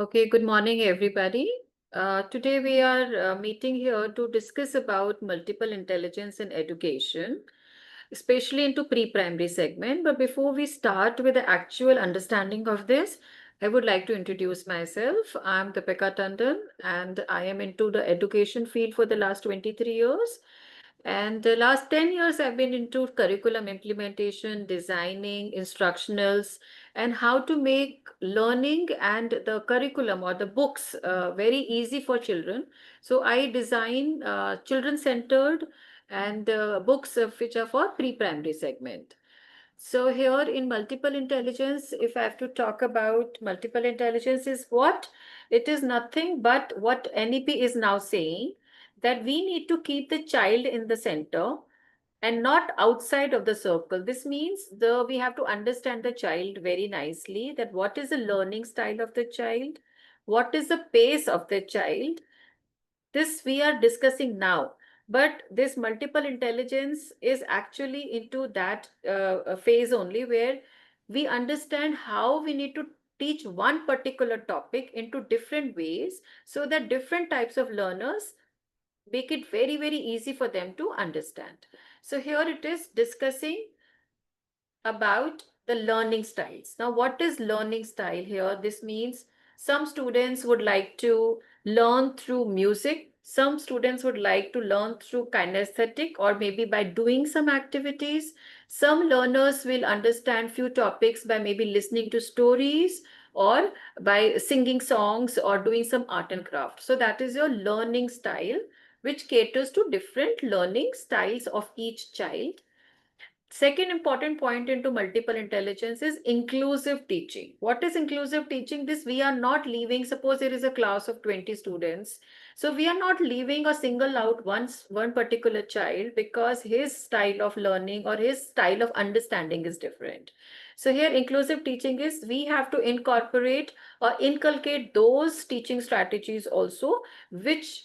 Okay, good morning, everybody. Today we are meeting here to discuss about multiple intelligence in education, especially into pre-primary segment. But before we start with the actual understanding of this, I would like to introduce myself. I'm Deepika Tandon, and I am into the education field for the last 23 years. And the last 10 years, I've been into curriculum implementation, designing, instructionals, and how to make learning and the curriculum or the books very easy for children. So I design children-centered and books which are for pre-primary segment. So here in multiple intelligence, if I have to talk about multiple intelligence is what? It is nothing but what NEP is now saying, that we need to keep the child in the center and not outside of the circle. This means we have to understand the child very nicely, that what is the learning style of the child, what is the pace of the child, this we are discussing now. But this multiple intelligence is actually into that phase only, where we understand how we need to teach one particular topic into different ways, so that different types of learners make it very, very easy for them to understand. So here it is discussing about the learning styles. Now, what is learning style here? This means some students would like to learn through music. Some students would like to learn through kinesthetic or maybe by doing some activities. Some learners will understand few topics by maybe listening to stories or by singing songs or doing some art and craft. So that is your learning style, which caters to different learning styles of each child. Second important point into multiple intelligence is inclusive teaching. What is inclusive teaching? This we are not leaving, suppose there is a class of 20 students. So we are not leaving or single out one particular child because his style of learning or his style of understanding is different. So here inclusive teaching is we have to incorporate or inculcate those teaching strategies also, which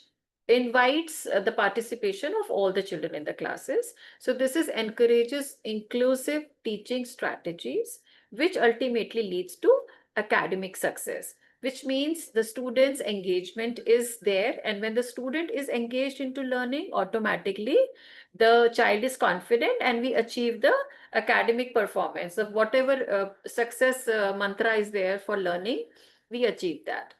invites the participation of all the children in the classes. So this is encourages inclusive teaching strategies, which ultimately leads to academic success, which means the student's engagement is there. And when the student is engaged into learning, automatically the child is confident and we achieve the academic performance of whatever success mantra is there for learning, we achieve that.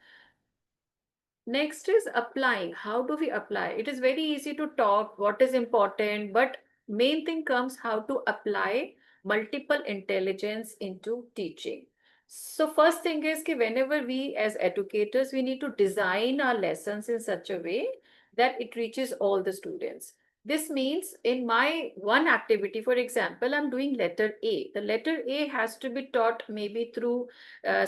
Next is applying. How do we apply? It is very easy to talk what is important, but main thing comes how to apply multiple intelligence into teaching. So first thing is that whenever we as educators, we need to design our lessons in such a way that it reaches all the students. This means in my one activity, for example, I'm doing letter A. The letter A has to be taught maybe through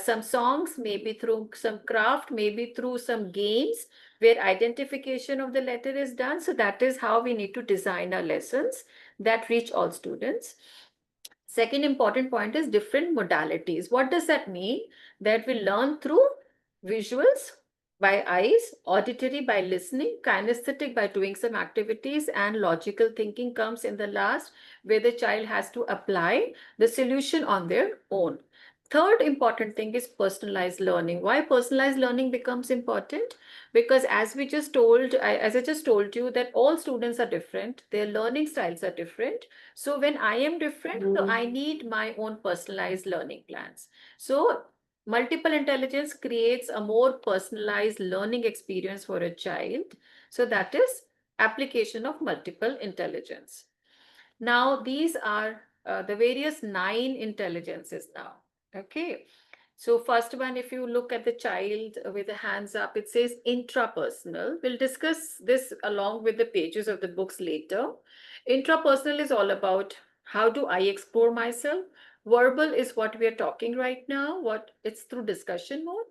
some songs, maybe through some craft, maybe through some games where identification of the letter is done. So that is how we need to design our lessons that reach all students. Second important point is different modalities. What does that mean? That we learn through visuals by eyes, auditory by listening, kinesthetic by doing some activities, and logical thinking comes in the last, where the child has to apply the solution on their own. Third important thing is personalized learning. Why personalized learning becomes important? Because as we just told, as I just told you, that all students are different, their learning styles are different. So when I am different, so I need my own personalized learning plans. So multiple intelligence creates a more personalized learning experience for a child. So that is application of multiple intelligence. Now, these are the various 9 intelligences now. Okay. So first one, if you look at the child with the hands up, it says intrapersonal. We'll discuss this along with the pages of the books later. Intrapersonal is all about how do I explore myself. Verbal is what we are talking right now, what it's through discussion mode.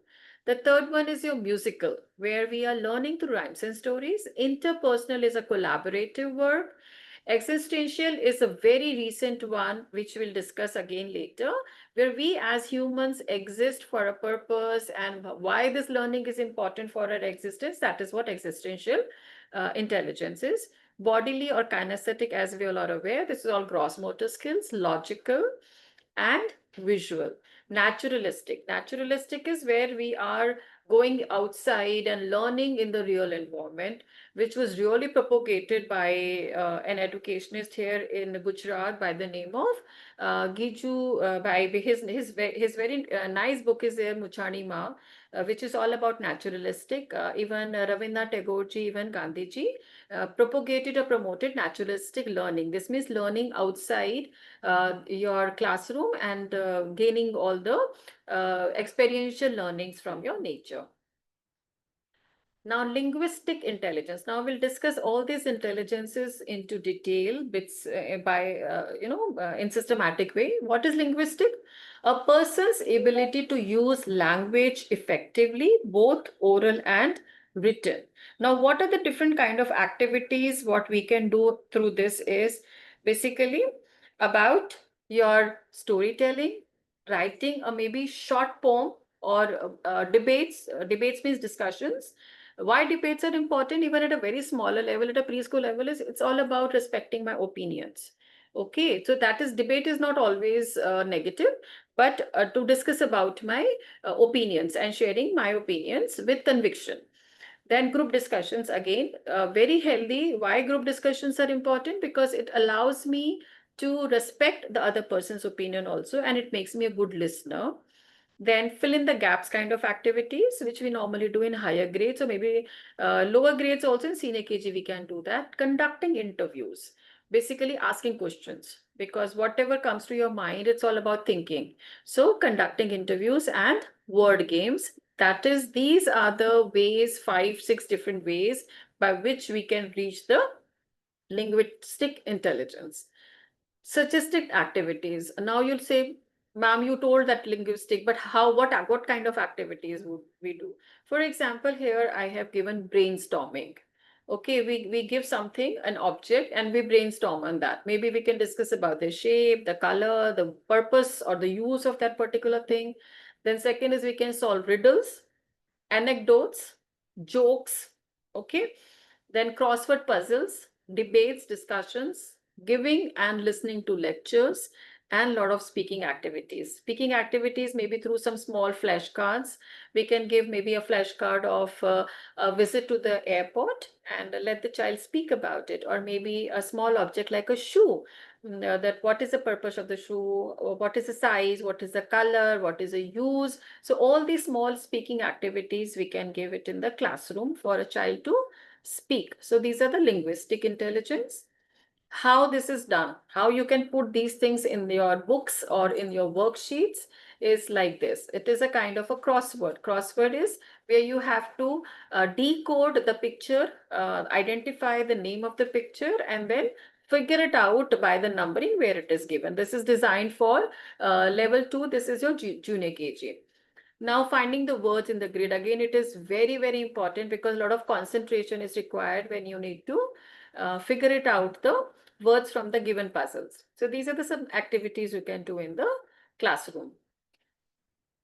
The third one is your musical, where we are learning through rhymes and stories. Interpersonal is a collaborative work. Existential is a very recent one, which we'll discuss again later, where we as humans exist for a purpose and why this learning is important for our existence. That is what existential intelligence is. Bodily or kinesthetic, as we all are aware, this is all gross motor skills, logical and visual. Naturalistic. Naturalistic is where we are going outside and learning in the real environment, which was really propagated by an educationist here in Gujarat by the name of Giju. By his very nice book is there, Muchani Ma, which is all about naturalistic. Even Rabindranath Tagore ji, even Gandhi ji propagated or promoted naturalistic learning. This means learning outside your classroom and gaining all the experiential learnings from your nature. Now, linguistic intelligence. Now, we'll discuss all these intelligences into detail bits in systematic way. What is linguistic? A person's ability to use language effectively, both oral and written. Now, what are the different kind of activities? What we can do through this is basically about your storytelling, writing, or maybe short poem or debates. Debates means discussions. Why debates are important even at a very smaller level, at a preschool level, is it's all about respecting my opinions. Okay, so that is, debate is not always negative, but to discuss about my opinions and sharing my opinions with conviction. Then group discussions, again, very healthy. Why group discussions are important? Because it allows me to respect the other person's opinion also, and it makes me a good listener. Then fill in the gaps kind of activities, which we normally do in higher grades, or maybe lower grades also in senior KG, we can do that. Conducting interviews, basically asking questions, because whatever comes to your mind, it's all about thinking. So conducting interviews and word games. That is, these are the ways, 5, 6 different ways by which we can reach the linguistic intelligence. Suggested activities. Now you'll say, ma'am, you told that linguistic, but what kind of activities would we do? For example, here I have given brainstorming. Okay, we give something, an object, and we brainstorm on that. Maybe we can discuss about the shape, the color, the purpose, or the use of that particular thing. Then second is we can solve riddles, anecdotes, jokes, okay? Then crossword puzzles, debates, discussions, giving and listening to lectures, and a lot of speaking activities. Speaking activities maybe through some small flashcards. We can give maybe a flashcard of a visit to the airport and let the child speak about it, or maybe a small object like a shoe. That what is the purpose of the shoe, or what is the size, what is the color, what is the use. So all these small speaking activities we can give it in the classroom for a child to speak. So these are the linguistic intelligence. How this is done, how you can put these things in your books or in your worksheets is like this. It is a kind of a crossword. Crossword is where you have to decode the picture, identify the name of the picture, and then figure it out by the numbering where it is given. This is designed for level 2. This is your junior KG. Now finding the words in the grid, again, it is very, very important because a lot of concentration is required when you need to figure it out, the words from the given puzzles. So these are the some activities you can do in the classroom.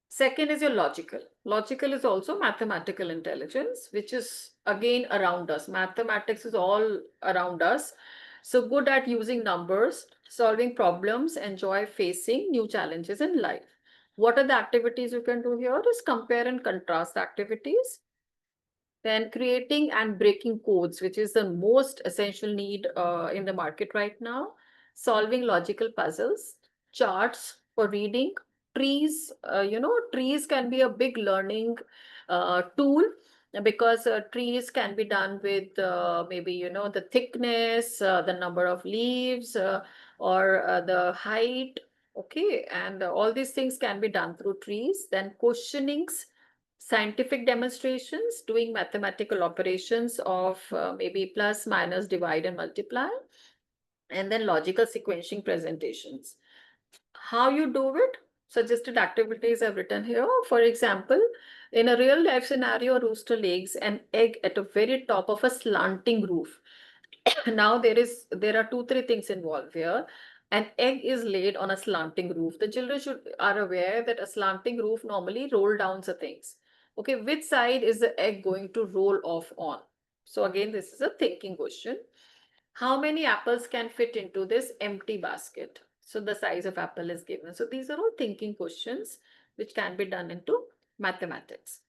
Second is your logical. Logical is also mathematical intelligence, which is again around us. Mathematics is all around us. So good at using numbers, solving problems, enjoy facing new challenges in life. What are the activities you can do here? Is compare and contrast activities. Then creating and breaking codes, which is the most essential need in the market right now. Solving logical puzzles, charts for reading, trees. Trees can be a big learning tool because trees can be done with maybe, the thickness, the number of leaves, or the height. Okay, and all these things can be done through trees. Then questionings, scientific demonstrations, doing mathematical operations of maybe plus, minus, divide, and multiply, and then logical sequencing presentations. How you do it? Suggested activities I've written here. For example, in a real life scenario, a rooster lays an egg at a very top of a slanting roof. Now there are 2, 3 things involved here. An egg is laid on a slanting roof. The children are aware that a slanting roof normally roll down the things. Okay, which side is the egg going to roll off on? So again, this is a thinking question. How many apples can fit into this empty basket? So the size of apple is given. So these are all thinking questions which can be done into mathematics.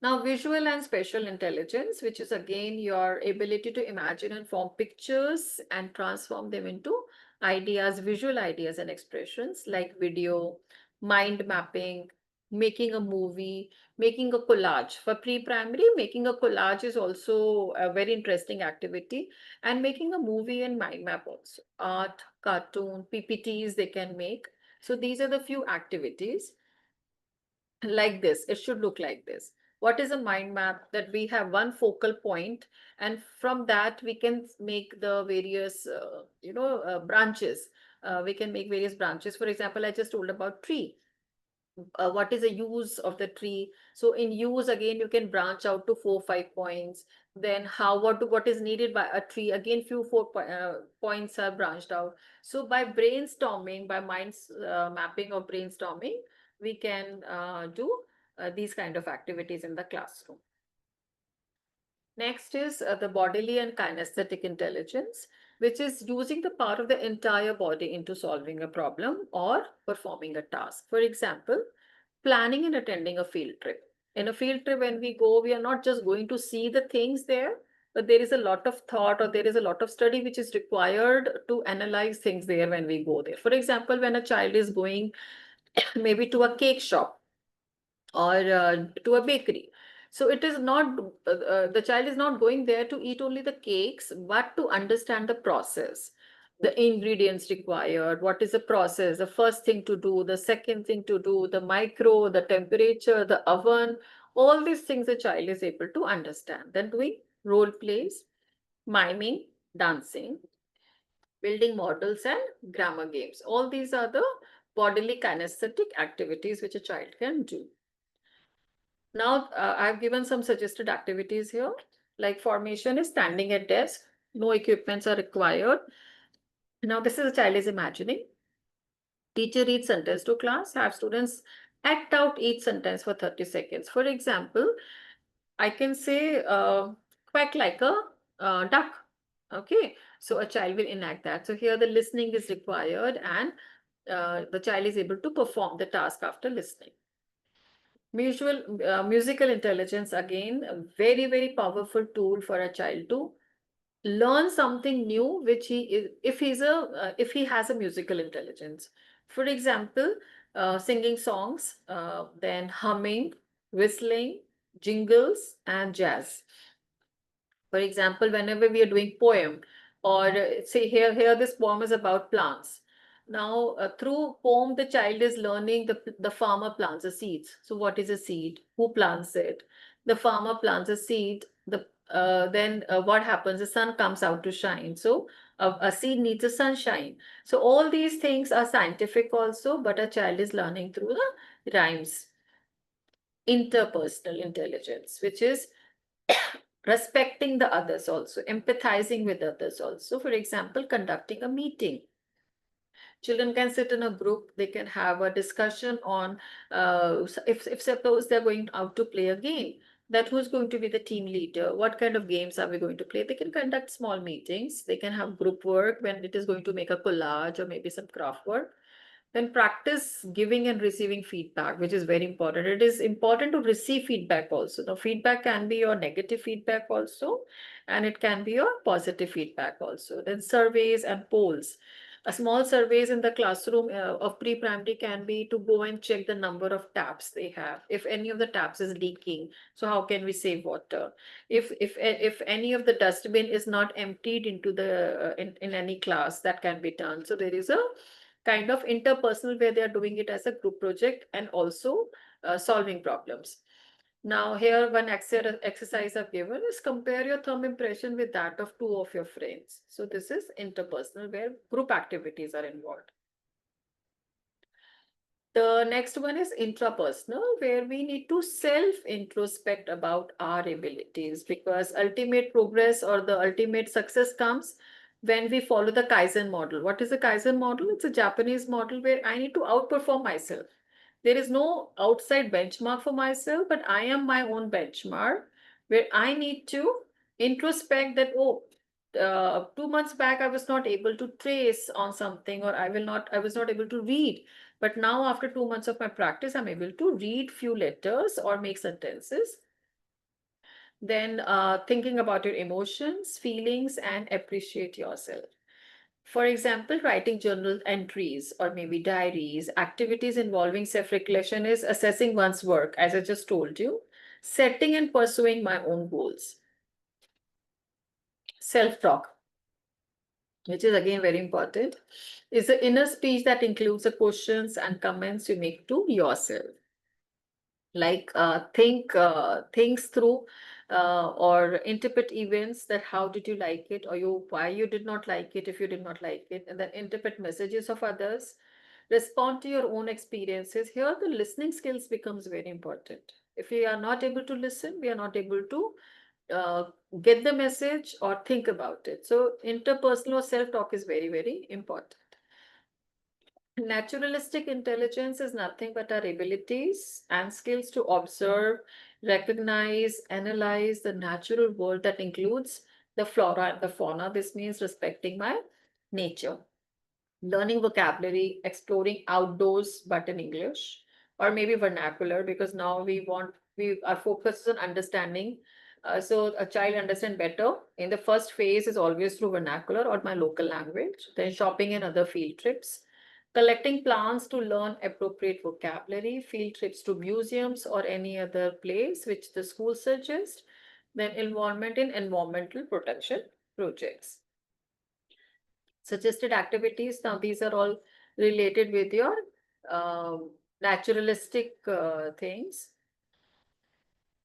Now, visual and spatial intelligence, which is again your ability to imagine and form pictures and transform them into ideas, visual ideas and expressions like video, mind mapping, making a movie, making a collage. For pre-primary, making a collage is also a very interesting activity, and making a movie and mind map also. Art, cartoon, PPTs they can make. So these are the few activities like this. It should look like this. What is a mind map? That we have one focal point, and from that we can make the various branches. We can make various branches. For example, I just told about tree. What is the use of the tree? So in use, again, you can branch out to 4 5 points. Then how, what is needed by a tree, again few points are branched out. So by brainstorming, by minds mapping or brainstorming, we can do these kind of activities in the classroom. Next is the bodily and kinesthetic intelligence, which is using the part of the entire body into solving a problem or performing a task. For example, planning and attending a field trip. In a field trip, when we go, we are not just going to see the things there, but there is a lot of thought or there is a lot of study which is required to analyze things there when we go there. For example, when a child is going maybe to a cake shop or to a bakery. So it is not, the child is not going there to eat only the cakes, but to understand the process, the ingredients required, what is the process, the first thing to do, the second thing to do, the micro, the temperature, the oven, all these things the child is able to understand. Then doing role plays, miming, dancing, building models and grammar games. All these are the bodily kinesthetic activities which a child can do. Now, I've given some suggested activities here, like formation is standing at desk, no equipments are required. Now, this is a child is imagining. Teacher reads sentence to class, have students act out each sentence for 30 seconds. For example, I can say, quack like a duck. Okay, so a child will enact that. So here the listening is required, and the child is able to perform the task after listening. Musical intelligence, again, a very, very powerful tool for a child to learn something new, which he is, if he has a musical intelligence. For example, singing songs, then humming, whistling, jingles, and jazz. For example, whenever we are doing poem, or say here this poem is about plants. Now, through poem, the child is learning the farmer plants the seeds. So, what is a seed? Who plants it? The farmer plants a seed. Then what happens? The sun comes out to shine. So, a seed needs a sunshine. So, all these things are scientific also, but a child is learning through the rhymes. Interpersonal intelligence, which is respecting the others also, empathizing with others also. For example, conducting a meeting. Children can sit in a group, they can have a discussion on, if suppose they're going out to play a game, that who's going to be the team leader, what kind of games are we going to play. They can conduct small meetings, they can have group work when it is going to make a collage or maybe some craft work. Then practice giving and receiving feedback, which is very important. It is important to receive feedback also. Now, feedback can be your negative feedback also, and it can be your positive feedback also. Then surveys and polls. A small surveys in the classroom of pre-primary can be to go and check the number of taps they have. If any of the taps is leaking, so how can we save water? If any of the dustbin is not emptied into the in any class, that can be done. So there is a kind of interpersonal where they are doing it as a group project and also solving problems. Now here one exercise I've given is compare your thumb impression with that of two of your friends. So this is interpersonal where group activities are involved. The next one is intrapersonal, where we need to self-introspect about our abilities, because ultimate progress or the ultimate success comes when we follow the Kaizen model. What is the Kaizen model? It's a Japanese model where I need to outperform myself. There is no outside benchmark for myself, but I am my own benchmark where I need to introspect that, oh, 2 months back I was not able to trace on something, or I was not able to read, but now after 2 months of my practice I'm able to read few letters or make sentences. Then thinking about your emotions, feelings, and appreciate yourself. For example, writing journal entries or maybe diaries, activities involving self-reflection is assessing one's work, as I just told you, setting and pursuing my own goals. Self-talk, which is again very important, is the inner speech that includes the questions and comments you make to yourself. Like think things through or interpret events, that how did you like it, or you why you did not like it if you did not like it, and then interpret messages of others, respond to your own experiences. Here the listening skills becomes very important. If we are not able to listen, we are not able to uh, get the message or think about it. So interpersonal or self talk is very, very important. Naturalistic intelligence is nothing but our abilities and skills to observe, recognize, analyze the natural world that includes the flora and the fauna. This means respecting my nature, learning vocabulary, exploring outdoors, but in English, or maybe vernacular, because now we our focus is on understanding. So a child understand better. In the first phase is always through vernacular or my local language, then shopping and other field trips, collecting plants to learn appropriate vocabulary, field trips to museums or any other place which the school suggests, then involvement in environmental protection projects. Suggested activities. Now, these are all related with your naturalistic things.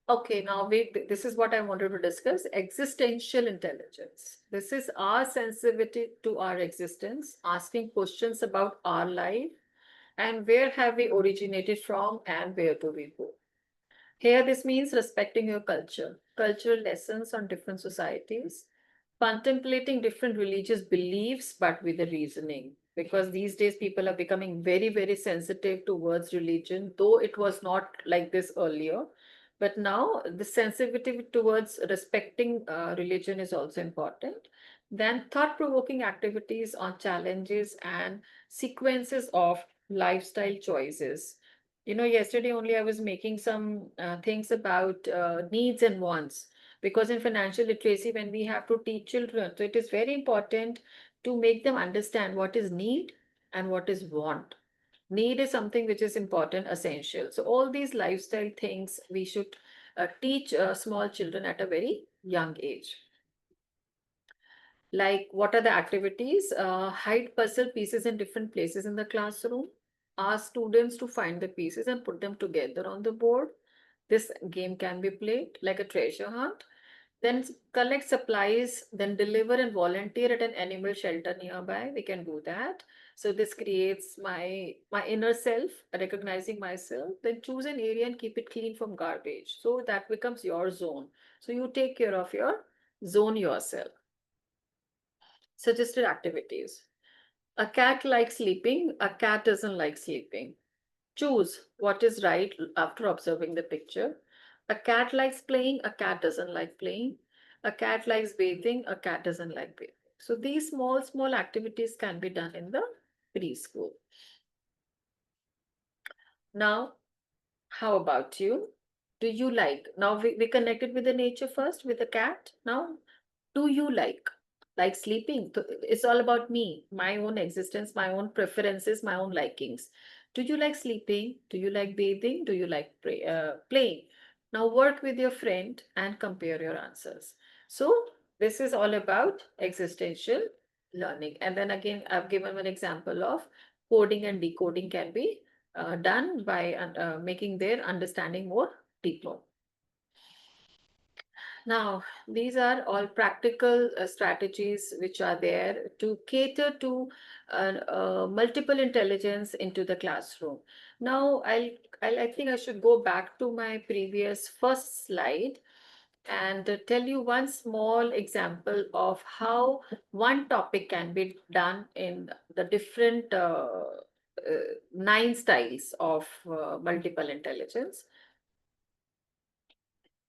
Okay, now this is what I wanted to discuss, existential intelligence. This is our sensitivity to our existence, asking questions about our life and where have we originated from and where do we go. Here, this means respecting your culture, cultural lessons on different societies, contemplating different religious beliefs, but with a reasoning. Because these days people are becoming very, very sensitive towards religion, though it was not like this earlier. But now the sensitivity towards respecting religion is also important. Then thought-provoking activities on challenges and sequences of lifestyle choices. You know, yesterday only I was making some things about needs and wants, because in financial literacy, when we have to teach children, so it is very important to make them understand what is need and what is want. Need is something which is important, essential. So all these lifestyle things we should teach small children at a very young age. Like, what are the activities? Hide puzzle pieces in different places in the classroom. Ask students to find the pieces and put them together on the board. This game can be played like a treasure hunt. Then collect supplies, then deliver and volunteer at an animal shelter nearby. We can do that. So this creates my inner self, recognizing myself. Then choose an area and keep it clean from garbage. So that becomes your zone. So you take care of your zone yourself. Suggested activities. A cat likes sleeping, a cat doesn't like sleeping. Choose what is right after observing the picture. A cat likes playing, a cat doesn't like playing. A cat likes bathing, a cat doesn't like bathing. So these small, small activities can be done in the preschool. Now, how about you? Do you like? Now we connected with the nature first, with the cat. Now, do you like sleeping? It's all about me, my own existence, my own preferences, my own likings. Do you like sleeping? Do you like bathing? Do you like playing? Now work with your friend and compare your answers. So this is all about existential learning. And then again, I've given an example of coding and decoding can be done by making their understanding more deeper. Now, these are all practical strategies which are there to cater to multiple intelligence into the classroom. Now, I think I should go back to my previous first slide and tell you one small example of how one topic can be done in the different nine styles of multiple intelligence.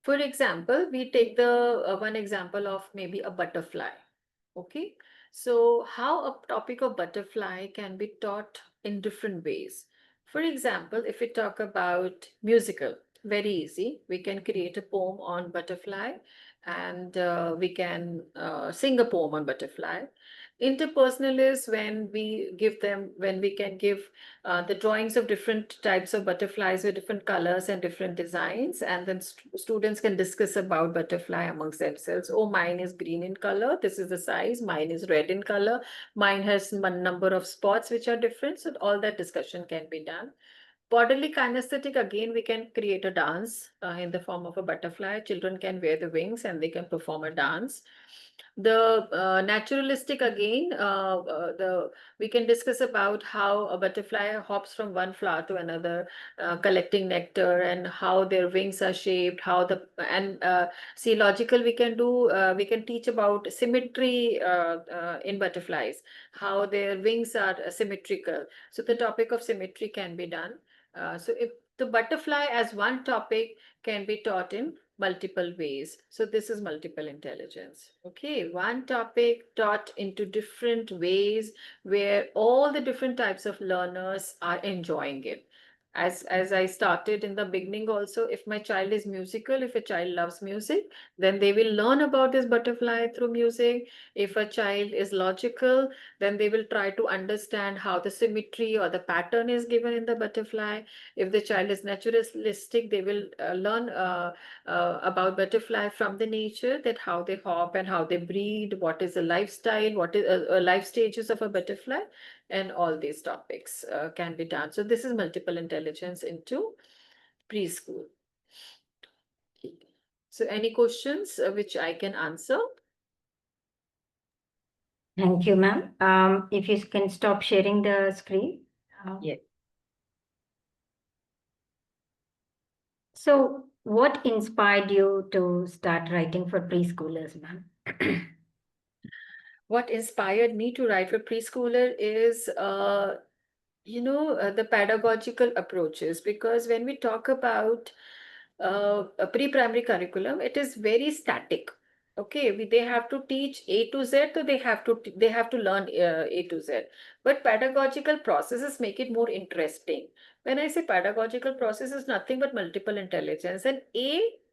For example, we take the one example of maybe a butterfly. Okay, so how a topic of butterfly can be taught in different ways. For example, if we talk about musical. Very easy. We can create a poem on butterfly, and we can sing a poem on butterfly. Interpersonal is when we can give the drawings of different types of butterflies with different colors and different designs, and then students can discuss about butterfly amongst themselves. Oh, mine is green in color. This is the size. Mine is red in color. Mine has one number of spots which are different. So all that discussion can be done. Bodily kinesthetic, again, we can create a dance in the form of a butterfly. Children can wear the wings and they can perform a dance. The naturalistic, again, we can discuss about how a butterfly hops from one flower to another, collecting nectar, and how their wings are shaped. See, logical, we can teach about symmetry in butterflies, how their wings are symmetrical. So the topic of symmetry can be done. So if the butterfly as one topic can be taught in multiple ways. So this is multiple intelligence. Okay, one topic taught into different ways where all the different types of learners are enjoying it. As I started in the beginning also, if my child is musical, if a child loves music, then they will learn about this butterfly through music. If a child is logical, then they will try to understand how the symmetry or the pattern is given in the butterfly. If the child is naturalistic, they will learn about butterfly from the nature, that how they hop and how they breed, what is the lifestyle, what is life stages of a butterfly, and all these topics can be done. So this is multiple intelligence into preschool. So any questions which I can answer? Thank you, ma'am. If you can stop sharing the screen. Yes. So, what inspired you to start writing for preschoolers, ma'am? What inspired me to write for preschooler is the pedagogical approaches, because when we talk about a pre-primary curriculum, it is very static. Okay, they have to teach A to Z, so they have to learn A to Z. But pedagogical processes make it more interesting. When I say pedagogical process is nothing but multiple intelligence, and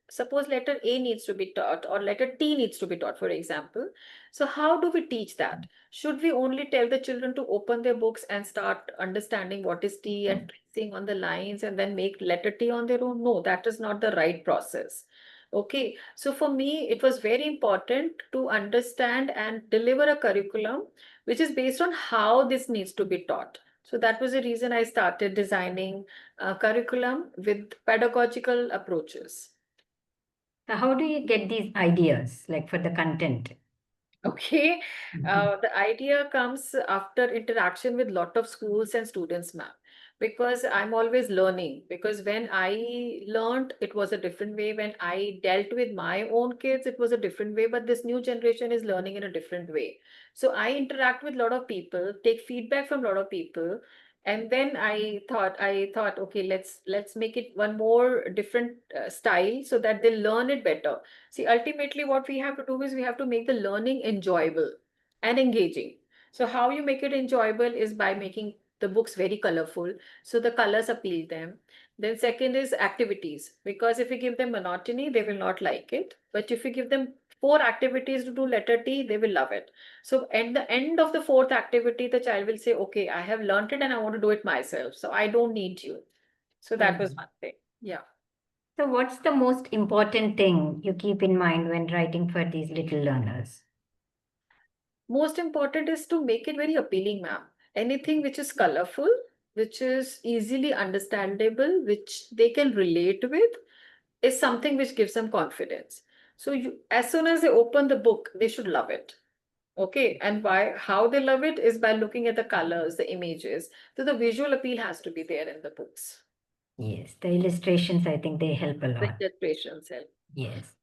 suppose letter A needs to be taught or letter T needs to be taught, for example. So how do we teach that? Should we only tell the children to open their books and start understanding what is T and tracing on the lines and then make letter T on their own? No, that is not the right process. Okay, so for me, it was very important to understand and deliver a curriculum which is based on how this needs to be taught. So that was the reason I started designing a curriculum with pedagogical approaches. So how do you get these ideas, like for the content? Okay, Mhm. the idea comes after interaction with lot of schools and students, ma'am. Because I'm always learning. Because when I learned, it was a different way. When I dealt with my own kids, it was a different way. But this new generation is learning in a different way. So I interact with a lot of people, take feedback from a lot of people, and then I thought, okay, let's make it one more different style so that they learn it better. See, ultimately, what we have to do is we have to make the learning enjoyable and engaging. So, how you make it enjoyable is by making the books very colorful. So, the colors appeal them. Then, second is activities, because if you give them monotony, they will not like it. But if you give them four activities to do letter T, they will love it. So, at the end of the fourth activity, the child will say, okay, I have learned it and I want to do it myself. So, I don't need you. So, that was Mhm. one thing. Yeah. So, what's the most important thing you keep in mind when writing for these little learners? Most important is to make it very appealing, ma'am. Anything which is colorful, which is easily understandable, which they can relate with, is something which gives them confidence. So as soon as they open the book, they should love it. Okay, and how they love it is by looking at the colors, the images. So the visual appeal has to be there in the books. Yes, the illustrations, I think they help a The lot. illustrations help. Yes.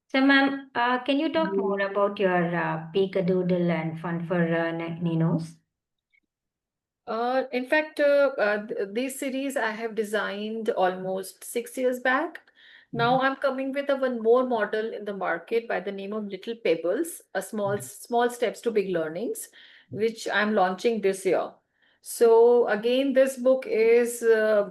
So, ma'am, can you talk more about your peekadoodle and fun for Ninos? In fact, these series I have designed almost 6 years back. Mhm. Now I'm coming with a one more model in the market by the name of Little Pebbles, a small steps to big learnings, which I'm launching this year. So again, this book is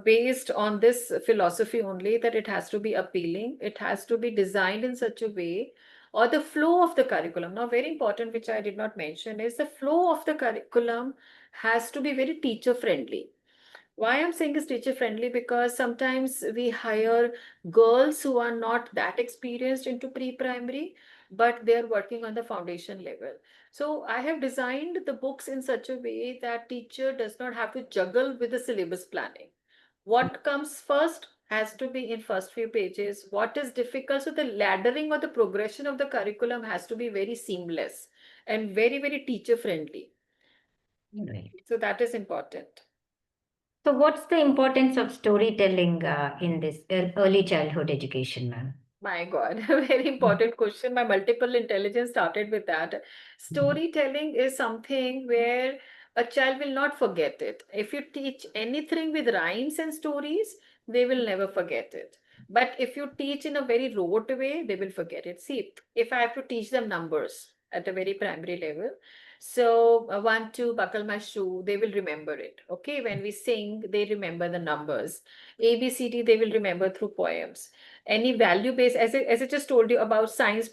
based on this philosophy only, that it has to be appealing, it has to be designed in such a way, or the flow of the curriculum. Now, very important, which I did not mention, is the flow of the curriculum has to be very teacher friendly. Why I'm saying is teacher friendly, because sometimes we hire girls who are not that experienced into pre-primary, but they're working on the foundation level. So I have designed the books in such a way that teacher does not have to juggle with the syllabus planning. What comes first has to be in first few pages. What is difficult? So the laddering or the progression of the curriculum has to be very seamless and very, very teacher friendly. Right. So that is important. So, what's the importance of storytelling in this early childhood education, ma'am? My God, a very important question. My multiple intelligence started with that. Mhm. Storytelling is something where a child will not forget it. If you teach anything with rhymes and stories, they will never forget it. But if you teach in a very rote way, they will forget it. See, if I have to teach them numbers at a very primary level, so one, two, buckle my shoe, they will remember it. Okay, when we sing, they remember the numbers. A, B, C, D, they will remember through poems. Any value based, as I just told you about science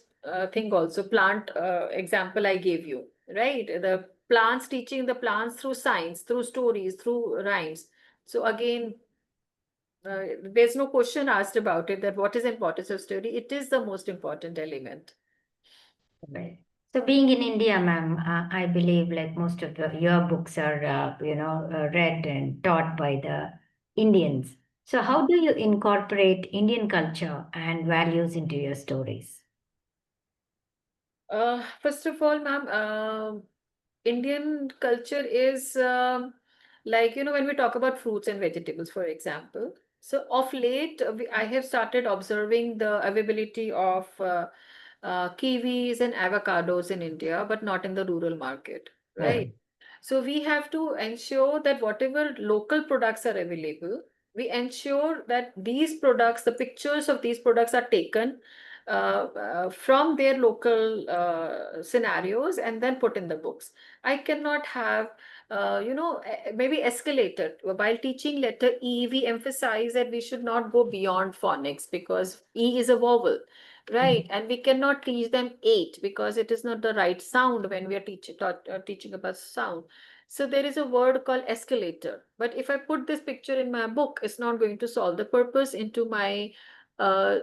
thing, also plant example I gave you, right? The plants, teaching the plants through science, through stories, through rhymes. So again, there's no question asked about it, that what is importance of story. It is the most important element. Right. So, being in India, ma'am, I believe like most of your books are, read and taught by the Indians. So, how do you incorporate Indian culture and values into your stories? First of all, ma'am, Indian culture is like, when we talk about fruits and vegetables, for example. So of late, I have started observing the availability of kiwis and avocados in India, but not in the rural market, right? Right. So we have to ensure that whatever local products are available, we ensure that these products, the pictures of these products are taken from their local scenarios and then put in the books. I cannot have, maybe escalated. While teaching letter E, we emphasize that we should not go beyond phonics because E is a vowel, right? Mhm. And we cannot teach them eight because it is not the right sound when we are teaching about sound. So there is a word called escalator. But if I put this picture in my book, it's not going to solve the purpose into my uh,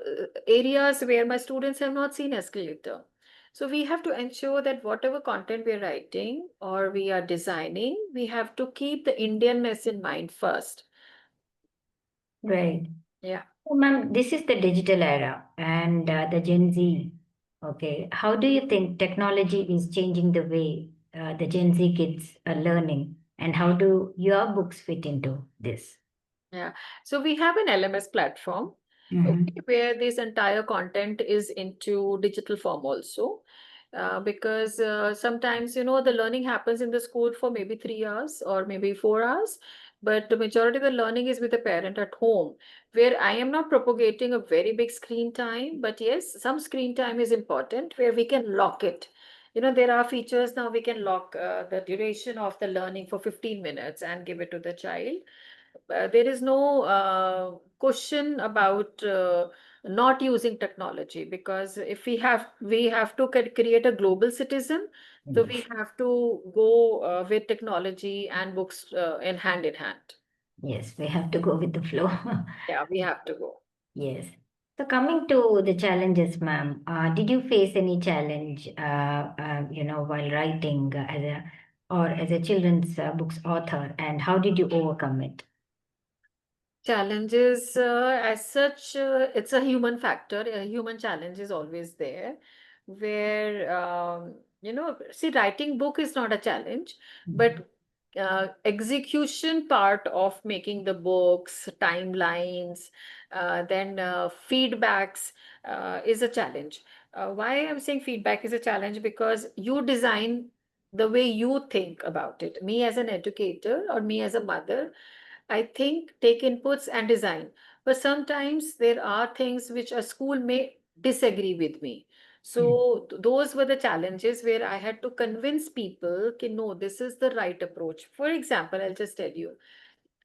areas where my students have not seen escalator. So we have to ensure that whatever content we're writing or we are designing, we have to keep the Indianness in mind first. Right. Yeah. So, ma'am, this is the digital era and the Gen Z. Okay. How do you think technology is changing the way the Gen Z kids are learning? And how do your books fit into this? Yeah. So we have an LMS platform, okay, Mm-hmm. where this entire content is into digital form also. Because sometimes, the learning happens in the school for maybe 3 hours or maybe 4 hours, but the majority of the learning is with the parent at home, where I am not propagating a very big screen time, but yes, some screen time is important where we can lock it. There are features now we can lock the duration of the learning for 15 minutes and give it to the child. There is no question about not using technology, because if we have to create a global citizen, so we Yes. have to go with technology and books in hand. Yes, we have to go with the flow. Yeah, we have to go. Yes. So coming to the challenges, ma'am, did you face any challenge, while writing as a children's books author, and how did you overcome it? Challenges, as such, it's a human factor. A human challenge is always there, where, see, writing book is not a challenge, Mhm. but execution part of making the books, timelines, then feedbacks is a challenge. Why I'm saying feedback is a challenge? Because you design the way you think about it. Me as an educator or me as a mother, I think take inputs and design. But sometimes there are things which a school may disagree with me. So those were the challenges where I had to convince people that no, this is the right approach. For example, I'll just tell you,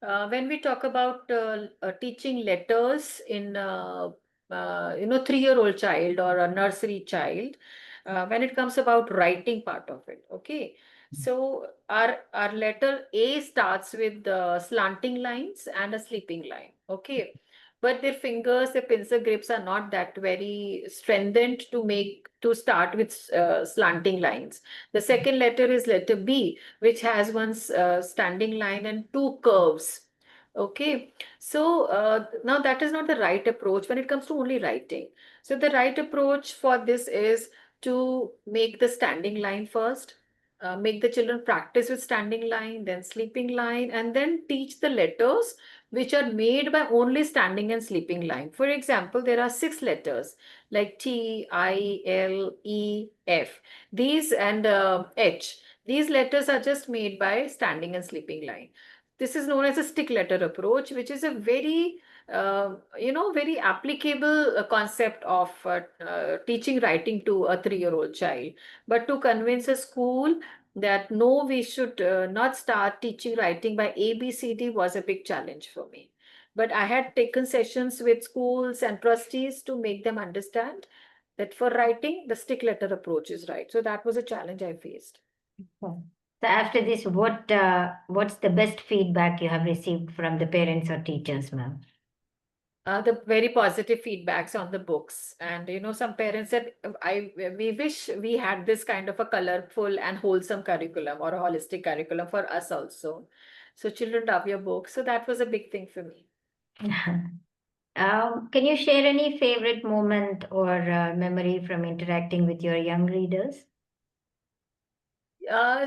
when we talk about teaching letters in 3-year-old child or a nursery child, when it comes about writing part of it, okay. So our letter A starts with slanting lines and a sleeping line, okay. But their fingers, their pencil grips are not that very strengthened to start with slanting lines. The second letter is letter B, which has one standing line and two curves. Okay, so now that is not the right approach when it comes to only writing. So the right approach for this is to make the standing line first, make the children practice with standing line, then sleeping line, and then teach the letters which are made by only standing and sleeping line. For example, there are 6 letters like T, I, L, E, F. These and H. These letters are just made by standing and sleeping line. This is known as a stick letter approach, which is a very applicable concept of teaching writing to a 3-year-old child. But to convince a school that no, we should not start teaching writing by A, B, C, D was a big challenge for me. But I had taken sessions with schools and trustees to make them understand that for writing, the stick letter approach is right. So that was a challenge I faced. So after this, what's the best feedback you have received from the parents or teachers, ma'am? The very positive feedbacks on the books, and some parents said, "I we wish we had this kind of a colorful and wholesome curriculum or a holistic curriculum for us also." So children love your book, so that was a big thing for me. Can you share any favorite moment or memory from interacting with your young readers?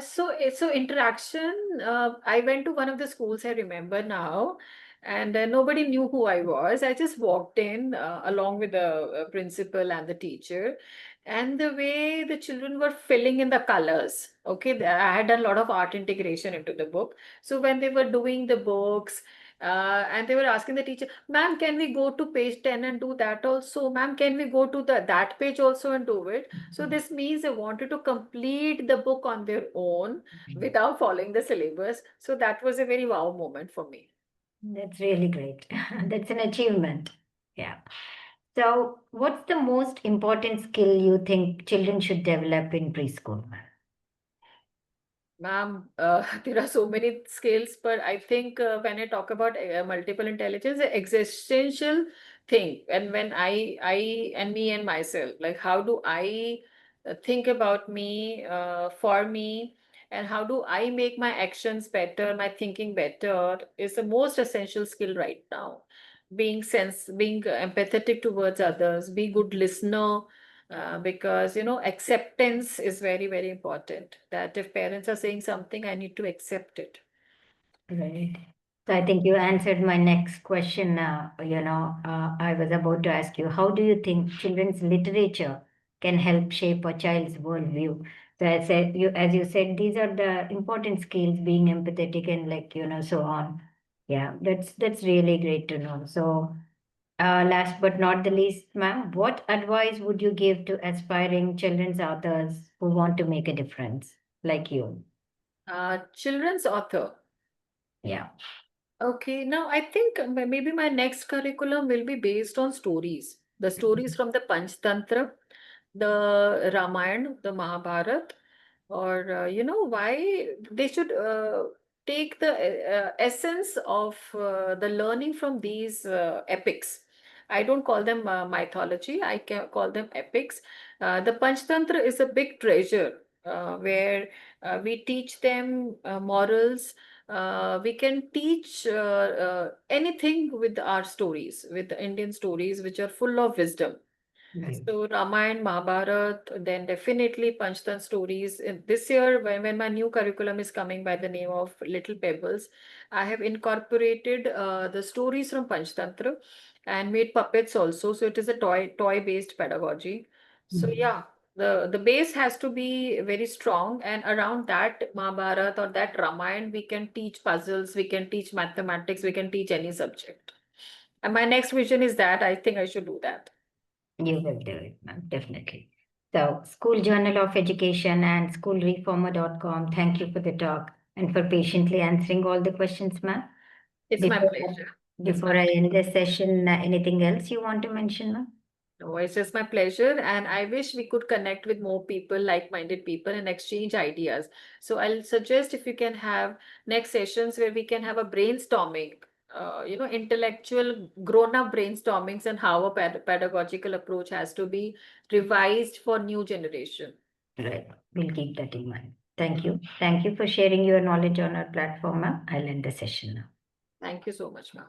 So interaction. I went to one of the schools I remember now, and nobody knew who I was. I just walked in along with the principal and the teacher, and the way the children were filling in the colors. Okay, I had done a lot of art integration into the book. So when they were doing the books. And they were asking the teacher, "Ma'am, can we go to page 10 and do that also? Ma'am, can we go to that page also and do it?" So this means they wanted to complete the book on their own without following the syllabus. So that was a very wow moment for me. That's really great. That's an achievement. Yeah. So, what's the most important skill you think children should develop in preschool, ma'am? Ma'am, there are so many skills, but I think when I talk about multiple intelligence, the existential thing, and when and me and myself, like how do I think about me, for me, and how do I make my actions better, my thinking better, is the most essential skill right now. Being empathetic towards others, be good listener, because acceptance is very, very important, that if parents are saying something, I need to accept it. Right. So I think you answered my next question. I was about to ask you, how do you think children's literature can help shape a child's worldview? So as you said, these are the important skills, being empathetic and so on. Yeah, that's really great to know. So, last but not the least, ma'am, what advice would you give to aspiring children's authors who want to make a difference, like you? Children's author. Yeah. Okay, now I think maybe my next curriculum will be based on stories. The stories from the Panchtantra, the Ramayana, the Mahabharata, or why they should take the essence of the learning from these epics. I don't call them mythology, I can call them epics. The Panchtantra is a big treasure where we teach them morals. We can teach anything with our stories, with the Indian stories, which are full of wisdom. Right. So Ramayana, Mahabharata, then definitely Panchtan stories. This year, when my new curriculum is coming by the name of Little Pebbles, I have incorporated the stories from Panchtantra and made puppets also. So it is a toy based pedagogy. So Mhm. yeah, the base has to be very strong, and around that Mahabharata or that Ramayana, we can teach puzzles, we can teach mathematics, we can teach any subject. And my next vision is that I think I should do that. You will do it, ma'am, definitely. So, School Journal of Education and schoolreformer.com, thank you for the talk and for patiently answering all the questions, ma'am. It's my Before, pleasure. It's before my I pleasure. end this session, anything else you want to mention, ma'am? No, it's just my pleasure. And I wish we could connect with more people, like-minded people, and exchange ideas. So I'll suggest if you can have next sessions where we can have a brainstorming, intellectual grown-up brainstormings and how a pedagogical approach has to be revised for new generation. Right. We'll keep that in mind. Thank you. Thank you for sharing your knowledge on our platform, ma'am. I'll end the session now. Thank you so much, ma'am.